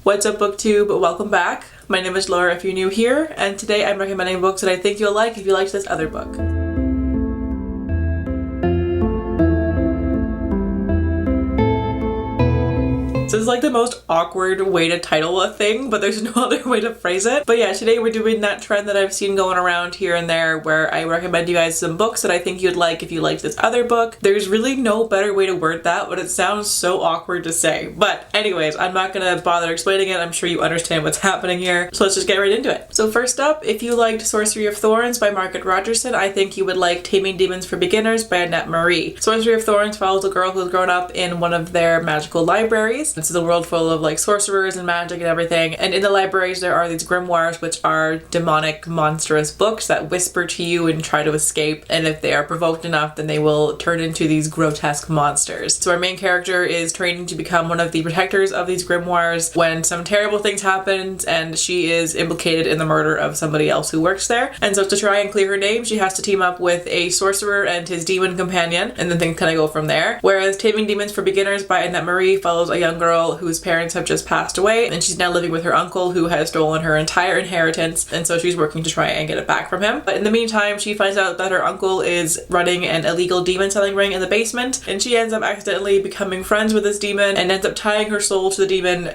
What's up booktube? Welcome back. My name is Laura if you're new here, and today I'm recommending books that I think you'll like if you liked this other book. So this is like the most awkward way to title a thing, but there's no other way to phrase it. But yeah, today we're doing that trend that I've seen going around here and there where I recommend you guys some books that I think you'd like if you liked this other book. There's really no better way to word that, but it sounds so awkward to say. But anyways, I'm not gonna bother explaining it. I'm sure you understand what's happening here. So let's just get right into it. So first up, if you liked Sorcery of Thorns by Margaret Rogerson, I think you would like Taming Demons for Beginners by Annette Marie. Sorcery of Thorns follows a girl who has grown up in one of their magical libraries. This is a world full of like sorcerers and magic and everything, and in the libraries there are these grimoires, which are demonic, monstrous books that whisper to you and try to escape, and if they are provoked enough then they will turn into these grotesque monsters. So our main character is training to become one of the protectors of these grimoires when some terrible things happen and she is implicated in the murder of somebody else who works there, and so to try and clear her name she has to team up with a sorcerer and his demon companion, and then things kind of go from there. Whereas Taming Demons for Beginners by Annette Marie follows a young girl whose parents have just passed away, and she's now living with her uncle who has stolen her entire inheritance, and so she's working to try and get it back from him. But in the meantime she finds out that her uncle is running an illegal demon selling ring in the basement, and she ends up accidentally becoming friends with this demon and ends up tying her soul to the demon,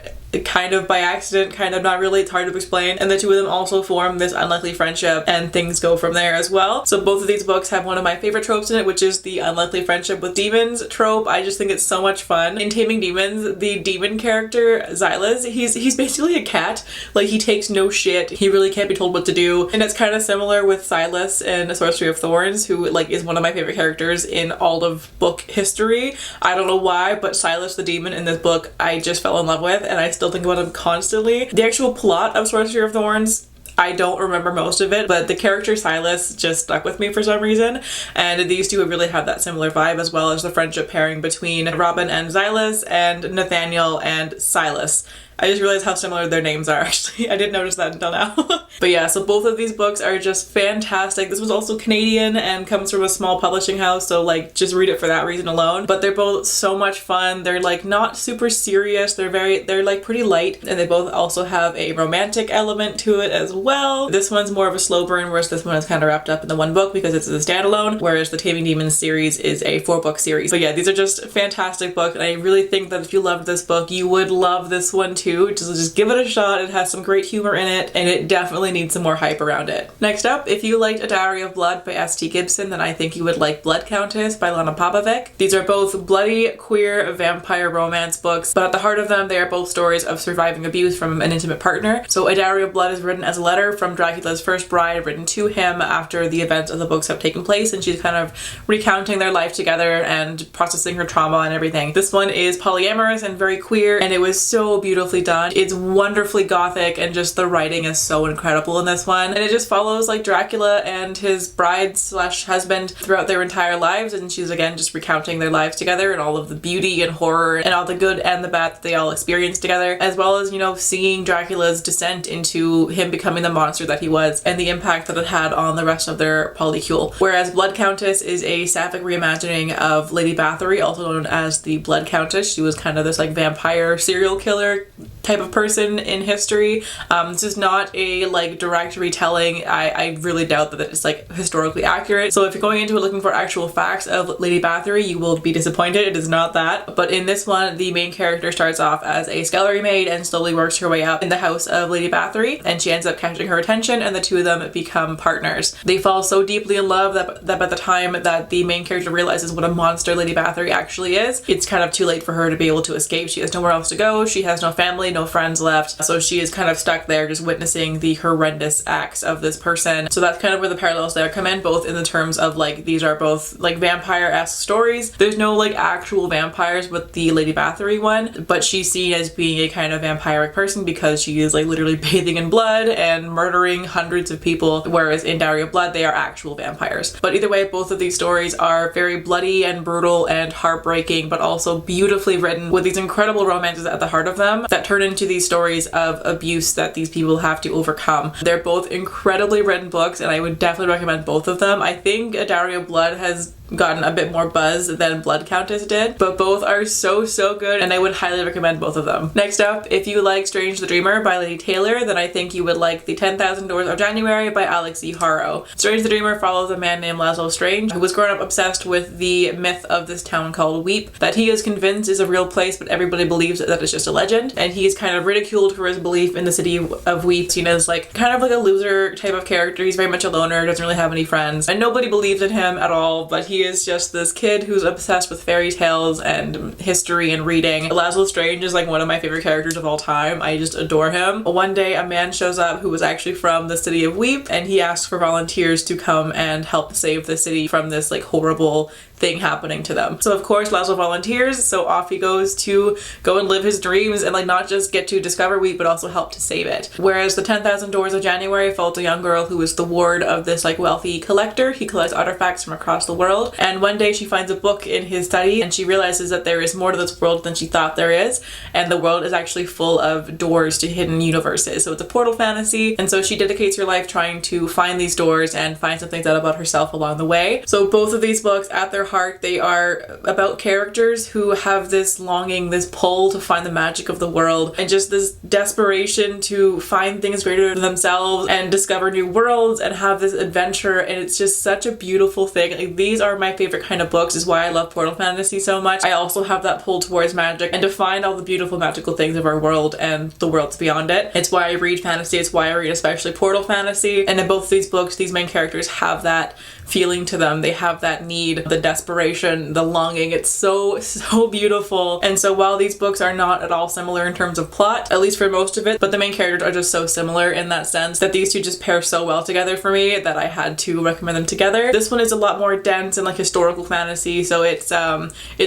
kind of by accident, kind of not really, it's hard to explain, and the two of them also form this unlikely friendship and things go from there as well. So both of these books have one of my favorite tropes in it, which is the unlikely friendship with demons trope. I just think it's so much fun. In Taming Demons, the demon character Xylas, he's basically a cat. Like, he takes no shit, he really can't be told what to do, and it's kind of similar with Silas in Sorcery of Thorns, who like is one of my favorite characters in all of book history. I don't know why, but Silas the demon in this book I just fell in love with, and I still think about him constantly. The actual plot of Sorcery of Thorns, I don't remember most of it, but the character Silas just stuck with me for some reason, and these two really have that similar vibe, as well as the friendship pairing between Robin and Xylas and Nathaniel and Silas. I just realized how similar their names are, actually. I didn't notice that until now. But yeah, so both of these books are just fantastic. This was also Canadian and comes from a small publishing house, so like just read it for that reason alone. But they're both so much fun. They're like not super serious. They're like pretty light, and they both also have a romantic element to it as well. This one's more of a slow burn, whereas this one is kind of wrapped up in the one book because it's a standalone, whereas the Taming Demons series is a 4-book series. But yeah, these are just fantastic books, and I really think that if you loved this book, you would love this one too. Just give it a shot. It has some great humor in it, and it definitely needs some more hype around it. Next up, if you liked A Dowry of Blood by S.T. Gibson, then I think you would like Blood Countess by Lana Popovic. These are both bloody, queer, vampire romance books, but at the heart of them, they are both stories of surviving abuse from an intimate partner. So A Dowry of Blood is written as a letter from Dracula's first bride written to him after the events of the books have taken place, and she's kind of recounting their life together and processing her trauma and everything. This one is polyamorous and very queer, and it was so beautifully done. It's wonderfully gothic, and just the writing is so incredible in this one, and it just follows like Dracula and his bride slash husband throughout their entire lives, and she's again just recounting their lives together and all of the beauty and horror and all the good and the bad that they all experienced together, as well as, you know, seeing Dracula's descent into him becoming the monster that he was and the impact that it had on the rest of their polycule. Whereas Blood Countess is a sapphic reimagining of Lady Bathory, also known as the Blood Countess. She was kind of this like vampire serial killer type of person in history. This is not a like direct retelling. I really doubt that it's like historically accurate. So if you're going into it looking for actual facts of Lady Bathory, you will be disappointed. It is not that. But in this one, the main character starts off as a scullery maid and slowly works her way up in the house of Lady Bathory, and she ends up catching her attention, and the two of them become partners. They fall so deeply in love that by the time that the main character realizes what a monster Lady Bathory actually is, it's kind of too late for her to be able to escape. She has nowhere else to go. She has no family, no friends left, so she is kind of stuck there just witnessing the horrendous acts of this person. So that's kind of where the parallels there come in, both in the terms of like these are both like vampire-esque stories. There's no like actual vampires with the Lady Bathory one, but she's seen as being a kind of vampiric person because she is like literally bathing in blood and murdering hundreds of people, whereas in Dowry of Blood they are actual vampires. But either way, both of these stories are very bloody and brutal and heartbreaking, but also beautifully written with these incredible romances at the heart of them that turn into these stories of abuse that these people have to overcome. They're both incredibly written books, and I would definitely recommend both of them. I think A Dowry of Blood has gotten a bit more buzz than Blood Countess did, but both are so good, and I would highly recommend both of them. Next up, if you like Strange the Dreamer by Lady Taylor, then I think you would like The 10,000 Doors of January by Alix Harrow. Strange the Dreamer follows a man named Laszlo Strange, who was growing up obsessed with the myth of this town called Weep, that he is convinced is a real place, but everybody believes that it's just a legend, and he is kind of ridiculed for his belief in the city of Weep, seen as like kind of like a loser type of character. He's very much a loner, doesn't really have any friends, and nobody believes in him at all, but he is just this kid who's obsessed with fairy tales and history and reading. Laszlo Strange is like one of my favorite characters of all time. I just adore him. One day a man shows up who was actually from the city of Weep, and he asks for volunteers to come and help save the city from this like horrible thing happening to them. So of course Laszlo volunteers, so off he goes to go and live his dreams and like not just get to discover Weep but also help to save it. Whereas the 10,000 Doors of January follows a young girl who is the ward of this like wealthy collector. He collects artifacts from across the world, and one day she finds a book in his study and she realizes that there is more to this world than she thought there is, and the world is actually full of doors to hidden universes. So it's a portal fantasy, and so she dedicates her life trying to find these doors and find some things out about herself along the way. So both of these books, at their heart, they are about characters who have this longing, this pull to find the magic of the world, and just this desperation to find things greater than themselves and discover new worlds and have this adventure, and it's just such a beautiful thing. Like, these are my favorite kind of books, is why I love portal fantasy so much. I also have that pull towards magic and to find all the beautiful magical things of our world and the worlds beyond it. It's why I read fantasy, it's why I read especially portal fantasy, and in both these books these main characters have that feeling to them. They have that need, the desperation, the longing. It's so beautiful. And so while these books are not at all similar in terms of plot, at least for most of it, but the main characters are just so similar in that sense that these two just pair so well together for me that I had to recommend them together. This one is a lot more dense and like historical fantasy, so it's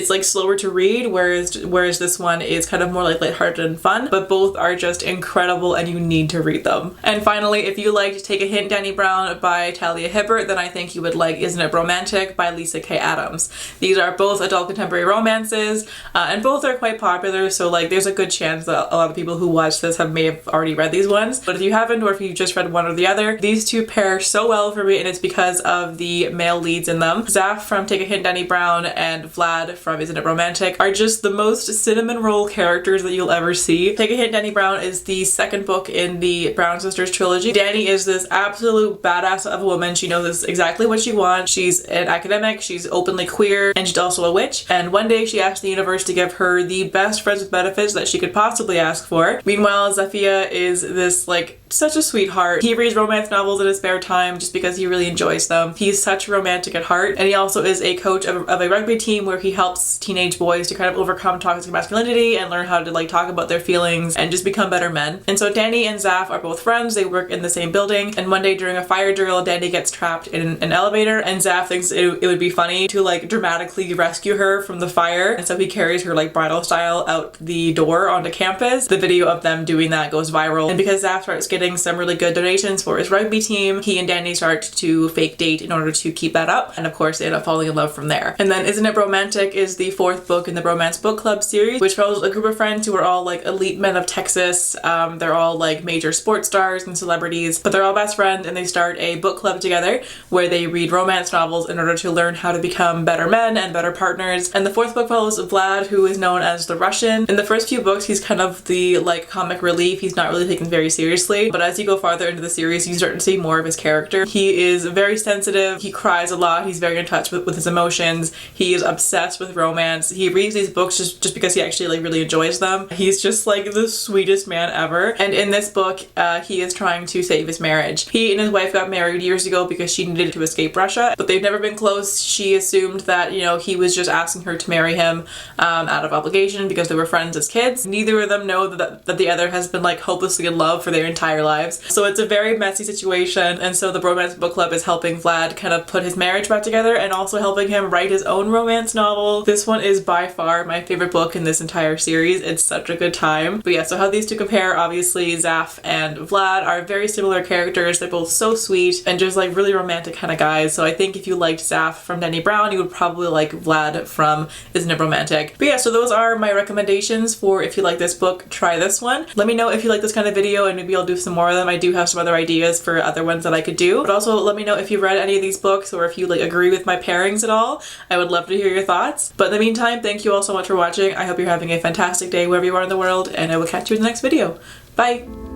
like slower to read, whereas this one is kind of more like lighthearted and fun, but both are just incredible and you need to read them. And finally, if you liked Take a Hint, Dani Brown by Talia Hibbert, then I think you would like Isn't It Romantic by Lyssa K. Adams. These are both adult contemporary romances, and both are quite popular, so like there's a good chance that a lot of people who watch this may have already read these ones, but if you haven't, or if you just read one or the other, these two pair so well for me, and it's because of the male leads in them. Zaf from Take a Hint, Dani Brown, and Vlad from Isn't It Romantic are just the most cinnamon roll characters that you'll ever see. Take a Hint, Dani Brown is the second book in the Brown Sisters trilogy. Dani is this absolute badass of a woman. She knows exactly what she wants. She's an academic, she's openly queer, and she's also a witch. And one day she asks the universe to give her the best friends with benefits that she could possibly ask for. Meanwhile, Zafia is this like such a sweetheart. He reads romance novels in his spare time just because he really enjoys them. He's such romantic at heart, and he also is a coach of a rugby team where he helps teenage boys to kind of overcome toxic masculinity and learn how to like talk about their feelings and just become better men. And so Dani and Zaf are both friends. They work in the same building, and one day during a fire drill, Dani gets trapped in an elevator, and Zaf thinks it would be funny to like dramatically rescue her from the fire, and so he carries her like bridal style out the door onto campus. The video of them doing that goes viral, and because Zaf starts getting some really good donations for his rugby team, he and Dani start to fake date in order to keep that up, and of course they end up falling in love from there. And then Isn't It Romantic is the fourth book in the Bromance Book Club series, which follows a group of friends who are all like elite men of Texas. They're all like major sports stars and celebrities, but they're all best friends, and they start a book club together where they read romance novels in order to learn how to become better men and better partners. And the fourth book follows Vlad, who is known as the Russian. In the first few books he's kind of the like comic relief. He's not really taken very seriously, but as you go farther into the series you start to see more of his character. He is very sensitive, he cries a lot, he's very in touch with his emotions, he is obsessed with romance. He reads these books just because he actually like really enjoys them. He's just like the sweetest man ever. And in this book he is trying to save his marriage. He and his wife got married years ago because she needed to escape Russia, but they've never been close. She assumed that, you know, he was just asking her to marry him out of obligation because they were friends as kids. Neither of them know that the other has been like hopelessly in love for their entire lives. So it's a very messy situation, and so the Bromance Book Club is helping Vlad kind of put his marriage back together and also helping him write his own romance novel. This one is by far my favorite book in this entire series. It's such a good time. But yeah, so how these two compare, obviously Zaf and Vlad are very similar characters. They're both so sweet and just like really romantic kind of guys. So I think if you liked Zaf from Dani Brown, you would probably like Vlad from Isn't It Romantic. But yeah, so those are my recommendations for if you like this book, try this one. Let me know if you like this kind of video and maybe I'll do some more of them. I do have some other ideas for other ones that I could do, but also let me know if you've read any of these books or if you like agree with my pairings at all. I would love to hear your thoughts. But in the meantime, thank you all so much for watching. I hope you're having a fantastic day wherever you are in the world, and I will catch you in the next video. Bye!